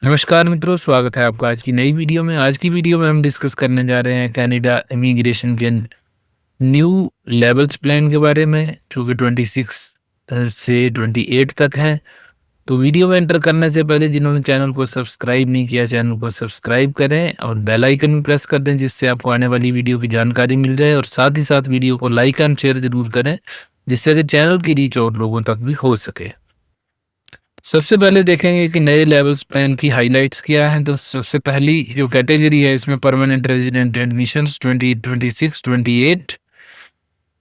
नमस्कार मित्रों, स्वागत है आपका आज की नई वीडियो में। आज की वीडियो में हम डिस्कस करने जा रहे हैं कनाडा इमिग्रेशन के न्यू लेवल्स प्लान के बारे में, जो कि 26 से 28 तक हैं। तो वीडियो में एंटर करने से पहले जिन्होंने चैनल को सब्सक्राइब नहीं किया, चैनल को सब्सक्राइब करें और बेल आइकन भी प्रेस कर दें, जिससे आपको आने वाली वीडियो की जानकारी मिल जाए। और साथ ही साथ वीडियो को लाइक एंड शेयर जरूर करें, जिससे कि चैनल की रीच और लोगों तक भी हो सके। सबसे पहले देखेंगे कि नए लेवल्स प्लान की हाइलाइट्स क्या हैं। तो सबसे पहली जो कैटेगरी है, इसमें परमानेंट रेजिडेंट एडमिशंस 2026-28।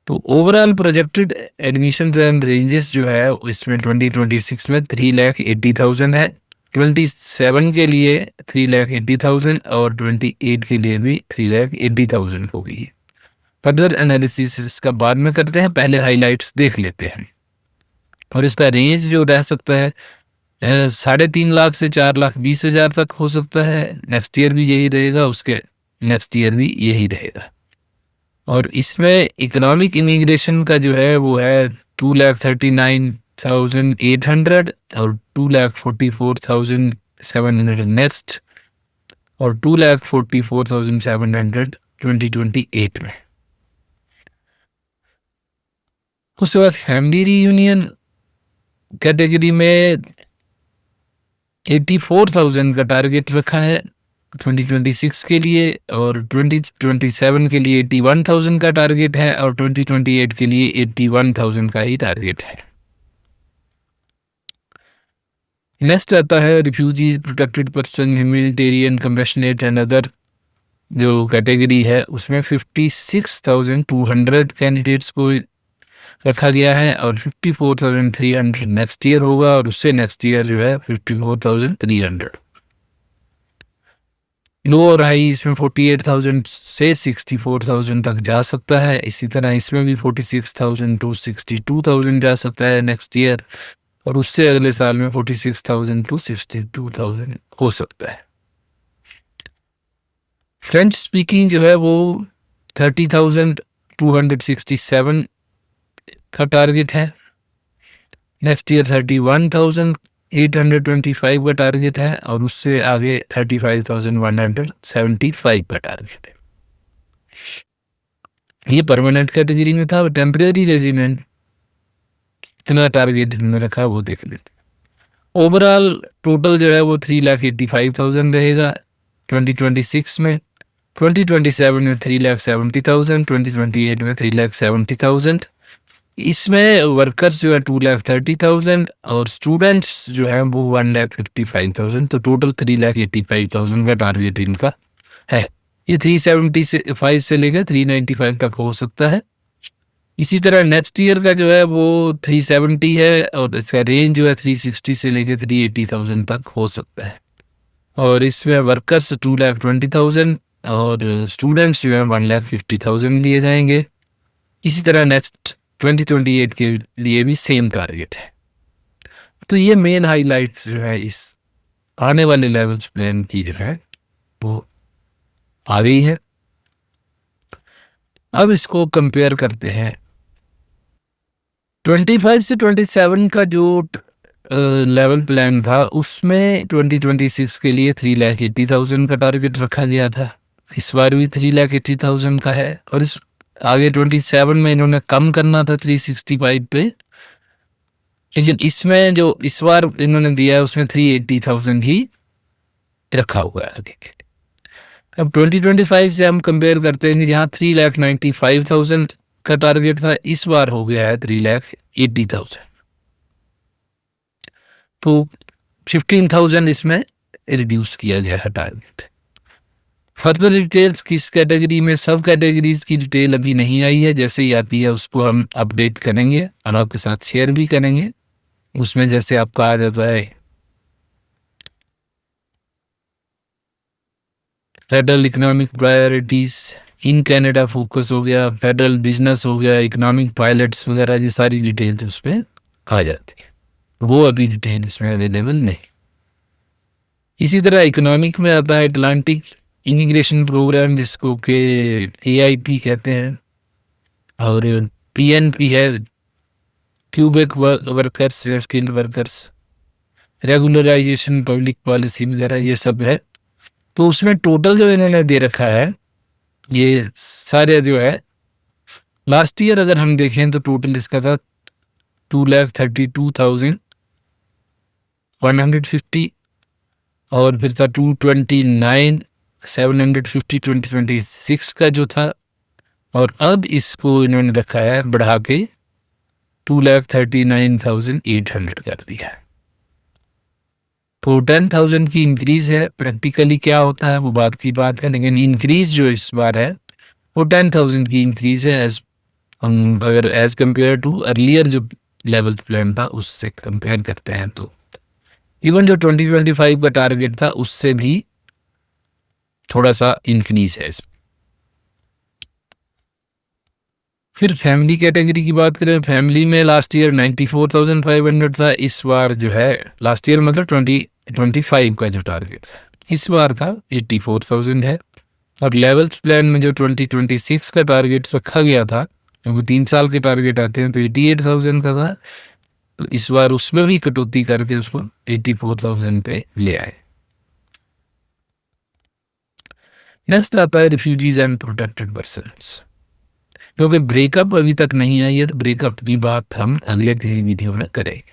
तो overall projected admissions and ranges जो है इसमें 2026 में 3,80,000 है, 27 के लिए 3,80,000 और 28 के लिए भी 3,80,000 होगी। फर्दर एनालिसिस इसका बाद में करते हैं, पहले हाइलाइट्स देख लेते हैं। और इसका रेंज जो रह सकता है 3.5 लाख से 4,20,000 तक हो सकता है। नेक्स्ट ईयर भी यही रहेगा, उसके नेक्स्ट ईयर भी यही रहेगा। और इसमें इकोनॉमिक इमिग्रेशन का जो है वो है 2,39,800 और 2,44,700 नेक्स्ट और 2,44,700 2028 में। उसके बाद फैमिली रीयूनियन कैटेगरी में 84,000 का टारगेट रखा है 2026 के लिए, और 2027 के लिए 81,000 का टारगेट है, और 2028 के लिए 81,000 का ही टारगेट है। नेक्स्ट आता है refugees, protected person, humanitarian, compassionate and other जो कैटेगरी है, उसमें 56,200 कैंडिडेट्स को रखा गया है, और 54,300 नेक्स्ट ईयर होगा, और उससे नेक्स्ट ईयर जो है 54,300। लो और हाई इसमें 48,000 से 64,000 तक जा सकता है। इसी तरह इसमें भी 46,000 टू 62,000 जा सकता है नेक्स्ट ईयर, और उससे अगले साल में 46,000 टू 62,000 हो सकता है। फ्रेंच स्पीकिंग जो है वो 30,267 का टारगेट है। नेक्स्ट ईयर 31,825 का टारगेट है, और उससे आगे 35,175 का टारगेट है। ये परमानेंट कैटेगरी में था। टेम्परेरी रेजिडेंट कितना टारगेट में रखा वो देख लेते। ओवरऑल टोटल जो है वो 3,85,000 रहेगा 2026 में, 2027 में 3,70,000, 2028 में 3,70,000। इसमें वर्कर्स जो है 2,30,000 और स्टूडेंट्स जो है वो 1,55,000। तो टोटल 3,85,000 का टारगेट इनका है। ये 375 से लेकर 395 तक हो सकता है। इसी तरह नेक्स्ट ईयर का जो है वो 370 है, और इसका रेंज जो है 360 से लेकर 380,000 तक हो सकता है। और इसमें वर्कर्स 2,20,000 और स्टूडेंट्स जो है 1,50,000 लिए जाएंगे। इसी तरह नेक्स्ट 2028 के लिए भी सेम टारगेट है। तो ये मेन हाइलाइट्स जो है इस आने वाले लेवल्स प्लान की जो है वो आ गई है। अब इसको कंपेयर करते हैं 25 से 27 का जो लेवल प्लान था, उसमें 2026 के लिए 3,80,000 का टारगेट रखा गया था। इस बार भी 3,80,000 का है, और इस आगे 27 में इन्होंने कम करना था 365 पे, लेकिन इसमें जो इस बार इन्होंने दिया है उसमें 380,000 ही रखा हुआ है। अब 2025 से हम कंपेयर करते हैं, जहाँ 3,95,000 का टारगेट था, इस बार हो गया है 3,80,000। तो 15,000 इसमें रिड्यूस किया गया है टारगेट। फर्दर डिटेल्स किस कैटेगरी में, सब कैटेगरीज की डिटेल अभी नहीं आई है। जैसे ही आती है उसको हम अपडेट करेंगे और आपके साथ शेयर भी करेंगे। उसमें जैसे आपका आ जाता है federal economic priorities in Canada focus हो गया, फेडरल बिजनेस हो गया, इकोनॉमिक पायलट्स वगैरह, ये सारी डिटेल्स उस पर आ जाती है। वो अभी डिटेल इसमें अवेलेबल नहीं। इसी तरह इकोनॉमिक में आता है अटलांटिक इमिग्रेशन प्रोग्राम, जिसको के AIP कहते हैं, और PNP है, क्यूबेक वर्कर्स या skilled workers. Regularisation, public policy वगैरह ये सब है। तो उसमें टोटल जो इन्होंने दे रखा है ये सारे जो है लास्ट ईयर अगर हम देखें तो टोटल इसका था 2,32,150 और फिर था 229,750 2026 का जो था, और अब इसको इन्होंने रखा है बढ़ा के 2,39,800 कर दिया है। तो 10,000 की इंक्रीज है। प्रैक्टिकली क्या होता है वो बात की बात है, लेकिन इंक्रीज जो इस बार है वो 10,000 की इंक्रीज है अगर एज कम्पेयर टू अर्लियर जो लेवल प्लान था उससे कंपेयर करते हैं तो इवन जो 2025 का टारगेट था उससे भी थोड़ा सा इंक्रीज है इसमें। फिर फैमिली कैटेगरी की बात करें, फैमिली में लास्ट ईयर 94,500 था, इस बार जो है लास्ट ईयर मतलब 2025 का जो टारगेट था इस बार का 84,000 है। और लेवल्स प्लान में जो 2026 का टारगेट रखा गया था, क्योंकि 3 साल के टारगेट आते हैं, तो 88,000 का था, तो इस बार उसमें भी कटौती करके उसको 84,000 पे ले आए। नेक्स्ट आता है रिफ्यूजीज एंड प्रोटेक्टेड पर्सन्स, क्योंकि ब्रेकअप अभी तक नहीं आई है तो ब्रेकअप की बात हम अगले किसी वीडियो में करेंगे।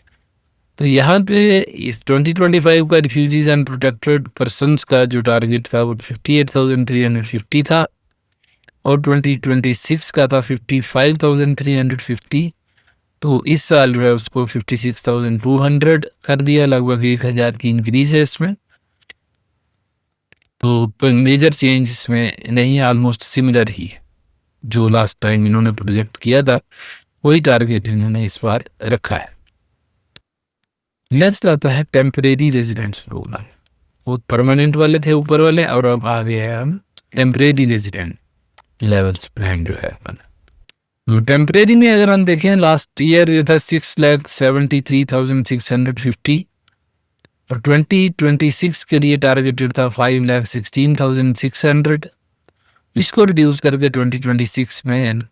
तो यहाँ पे इस 2025 का रिफ्यूजीज एंड प्रोटेक्टेड पर्सन्स का जो टारगेट था वो 58,350 था और 2026 का था 55,350। तो इस साल जो है उसको 56,200 कर दिया, लगभग 1,000 की इंक्रीज है इसमें। तो मेजर चेंज इसमें नहीं है, ऑलमोस्ट सिमिलर ही है जो लास्ट टाइम इन्होंने प्रोजेक्ट किया था, वही टारगेट इन्होंने इस बार रखा है। नेक्स्ट आता है टेम्परेरी रेजिडेंट्स प्रोग्राम, वो परमानेंट वाले थे ऊपर वाले, और अब आ गए हैं हम टेम्परेरी रेजिडेंट लेवल्स प्लान जो है। तो टेम्परेरी में अगर हम देखें लास्ट ईयर ये था 6,73,650 और 2026 के लिए टारगेटेड था 5,16,600। इसको रिड्यूस करके 2026 में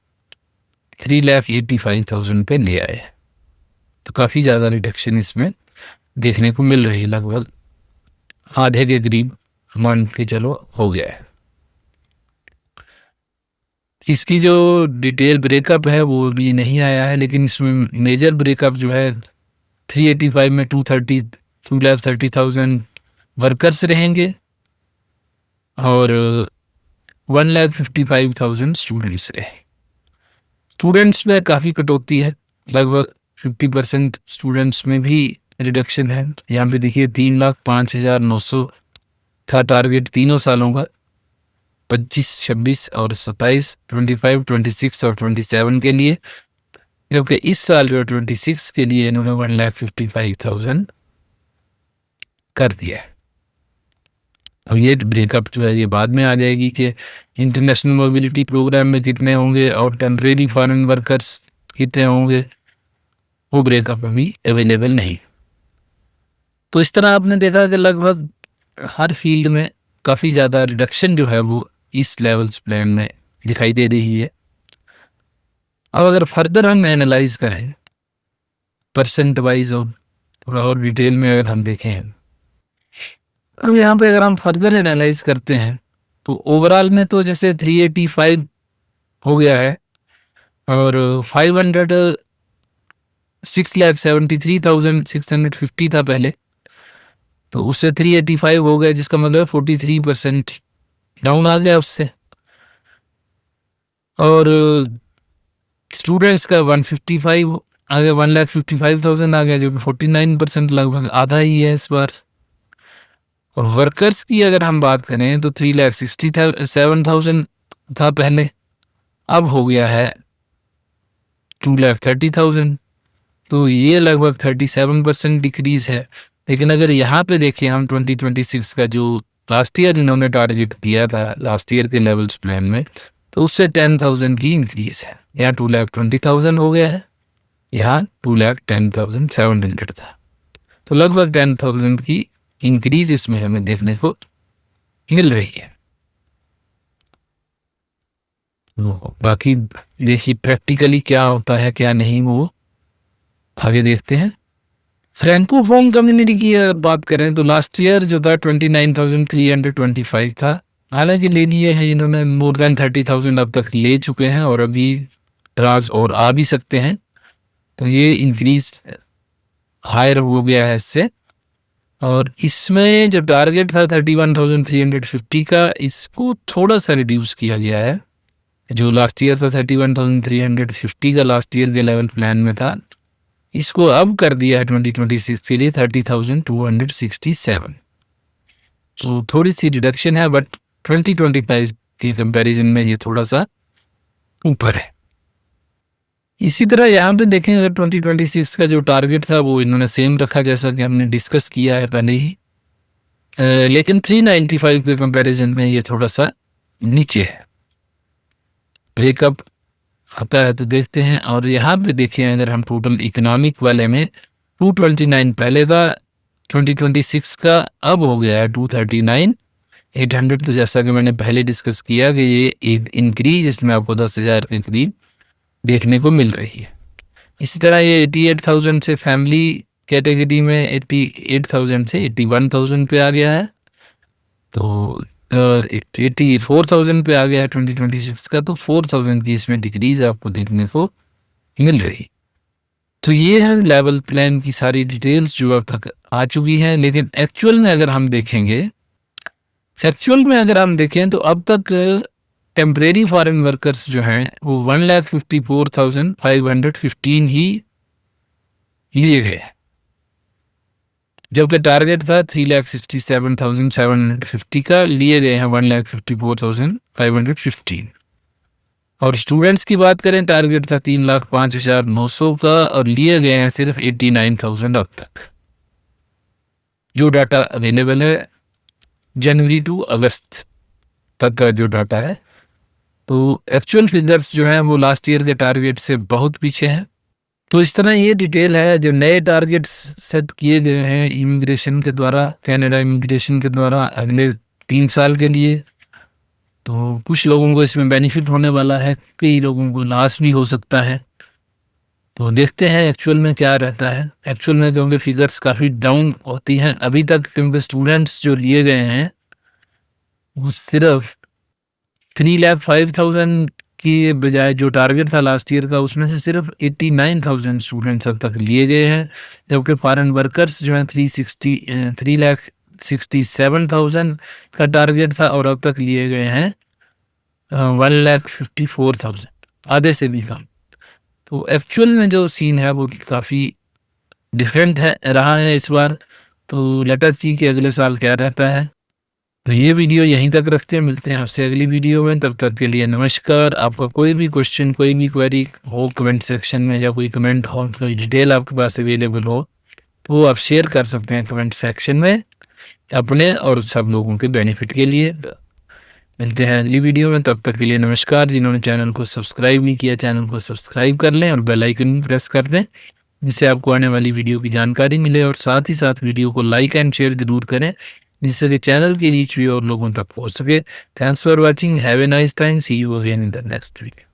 3,85,000 पे ले आए। तो काफ़ी ज़्यादा रिडक्शन इसमें देखने को मिल रही है, लगभग आधे के करीब मान के चलो हो गया है। इसकी जो डिटेल ब्रेकअप है वो भी नहीं आया है, लेकिन इसमें मेजर ब्रेकअप जो है 385 में 2,30,000 वर्कर्स रहेंगे और 1,55,000 स्टूडेंट्स रहे। स्टूडेंट्स में काफ़ी कटौती है, लगभग 50% स्टूडेंट्स में भी रिडक्शन है। यहाँ पे देखिए 3,05,900 था टारगेट तीनों सालों का, 25, 26 और 27, 25, 26 और 27 के लिए, क्योंकि इस साल जो 26 के लिए इन्होंने 1,55,000 कर दिया है। अब ये ब्रेकअप जो है ये बाद में आ जाएगी कि इंटरनेशनल मोबिलिटी प्रोग्राम में कितने होंगे और टेम्परेरी फॉरेन वर्कर्स कितने होंगे, वो ब्रेकअप अभी अवेलेबल नहीं। तो इस तरह आपने देखा कि लगभग हर फील्ड में काफ़ी ज़्यादा रिडक्शन जो है वो इस लेवल्स प्लान में दिखाई दे रही है। अब अगर फर्दर हम एनालाइज करें परसेंट वाइज और थोड़ा और डिटेल में अगर हम देखें, अब यहाँ पे अगर हम फर्दर एनालाइज करते हैं तो ओवरऑल में तो जैसे 385 हो गया है और 6,73,650 था पहले, तो उससे 385 हो गया, जिसका मतलब 43% डाउन आ गया उससे। और स्टूडेंट्स का 155 आ गया, 1,55,000 आ गया, जो 49% लगभग आधा ही है इस बार। और वर्कर्स की अगर हम बात करें तो 3,67,000 था पहले, अब हो गया है 2,30,000, तो ये लगभग 37% डिक्रीज है। लेकिन अगर यहाँ पे देखें हम 2026 का जो लास्ट ईयर इन्होंने टारगेट दिया था लास्ट ईयर के लेवल्स प्लान में, तो उससे 10,000 की इंक्रीज है। यहाँ 2,20,000 हो गया है, यहाँ 2,10,700 था, तो लगभग 10,000 की इंक्रीज इसमें हमें देखने को मिल रही है। बाकी देखिए प्रैक्टिकली क्या होता है क्या नहीं, वो आगे देखते हैं। फ्रैंकोफोन कम्युनिटी की अगर बात करें तो लास्ट ईयर जो था 29,325 था। हालांकि ले लिए हैं इन्होंने, मोर देन 30,000 अब तक ले चुके हैं और अभी राज और आ भी सकते हैं, तो ये इंक्रीज हायर हो गया है इससे। और इसमें जो टारगेट था 31,350 का, इसको थोड़ा सा रिड्यूस किया गया है। जो लास्ट ईयर था 31,350 का लास्ट ईयर के लेवल प्लान में था, इसको अब कर दिया है 2026 के लिए 30,267। तो थोड़ी सी रिडक्शन है, बट 2025 के कंपैरिजन में ये थोड़ा सा ऊपर है। इसी तरह यहाँ पे देखें, अगर 2026 का जो टारगेट था वो इन्होंने सेम रखा जैसा कि हमने डिस्कस किया है पहले ही, लेकिन 395 के कंपैरिजन में ये थोड़ा सा नीचे है। ब्रेकअप आता है तो देखते हैं। और यहाँ पे देखें, अगर हम टोटल इकोनॉमिक वाले में 229 पहले था 2026 का, अब हो गया है 239,800। तो जैसा कि मैंने पहले डिस्कस किया कि ये एक इंक्रीज इसमें आपको 10,000 के करीब देखने को मिल रही है। इसी तरह ये 88,000 से फैमिली कैटेगरी में 88,000 से 81,000 पे आ गया है। तो 84,000 पे आ गया है 2026 का, तो 4,000 की इसमें डिक्रीज आपको देखने को मिल रही। तो ये है लेवल प्लान की सारी डिटेल्स जो अब तक आ चुकी हैं। लेकिन एक्चुअल में अगर हम देखें तो अब तक टेम्परेरी फॉरेन वर्कर्स जो हैं वो 1,54,515 ही लिए गए, जबकि टारगेट था 3,67,750 का, लिए गए हैं 1,54,515। और स्टूडेंट्स की बात करें, टारगेट था 3,05,900 का और लिए गए हैं सिर्फ 89,000 अब तक। जो डाटा अवेलेबल है जनवरी टू अगस्त तक का जो डाटा है, तो एक्चुअल फिगर्स जो हैं वो लास्ट ईयर के टारगेट से बहुत पीछे हैं। तो इस तरह ये डिटेल है। जो नए टारगेट्स सेट किए गए हैं इमिग्रेशन के द्वारा, कनाडा इमिग्रेशन के द्वारा अगले 3 साल के लिए, तो कुछ लोगों को इसमें बेनिफिट होने वाला है, कई लोगों को लॉस भी हो सकता है। तो देखते हैं एक्चुअल में क्या रहता है। एक्चुअल में क्योंकि फिगर्स काफ़ी डाउन होती हैं अभी तक, क्योंकि स्टूडेंट्स जो लिए गए हैं वो सिर्फ 3,05,000 की बजाय जो टारगेट था लास्ट ईयर का, उसमें से सिर्फ 89,000 स्टूडेंट्स अब तक लिए गए हैं। जबकि फॉरेन वर्कर्स जो हैं 3,67,000 का टारगेट था और अब तक लिए गए हैं 1,54,000, आधे से भी कम। तो एक्चुअल में जो सीन है वो काफ़ी डिफरेंट रहा है इस बार। तो लेट अस सी कि अगले साल क्या रहता है। तो ये वीडियो यहीं तक रखते हैं, मिलते हैं आपसे अगली वीडियो में। तब तक के लिए नमस्कार। आपका कोई भी क्वेश्चन, कोई भी क्वेरी हो कमेंट सेक्शन में, या कोई कमेंट हो, कोई डिटेल आपके पास अवेलेबल हो, तो वो आप शेयर कर सकते हैं कमेंट सेक्शन में, अपने और सब लोगों के बेनिफिट के लिए। मिलते हैं अगली वीडियो में, तब तक के लिए नमस्कार। जिन्होंने चैनल को सब्सक्राइब नहीं किया, चैनल को सब्सक्राइब कर लें और बेल आइकन प्रेस कर दें, जिससे आपको आने वाली वीडियो की जानकारी मिले। और साथ ही साथ वीडियो को लाइक एंड शेयर ज़रूर करें, जिससे कि चैनल की रीच भी और लोगों तक पहुंच सके। Thanks for watching, have a nice time, see you again in the next video.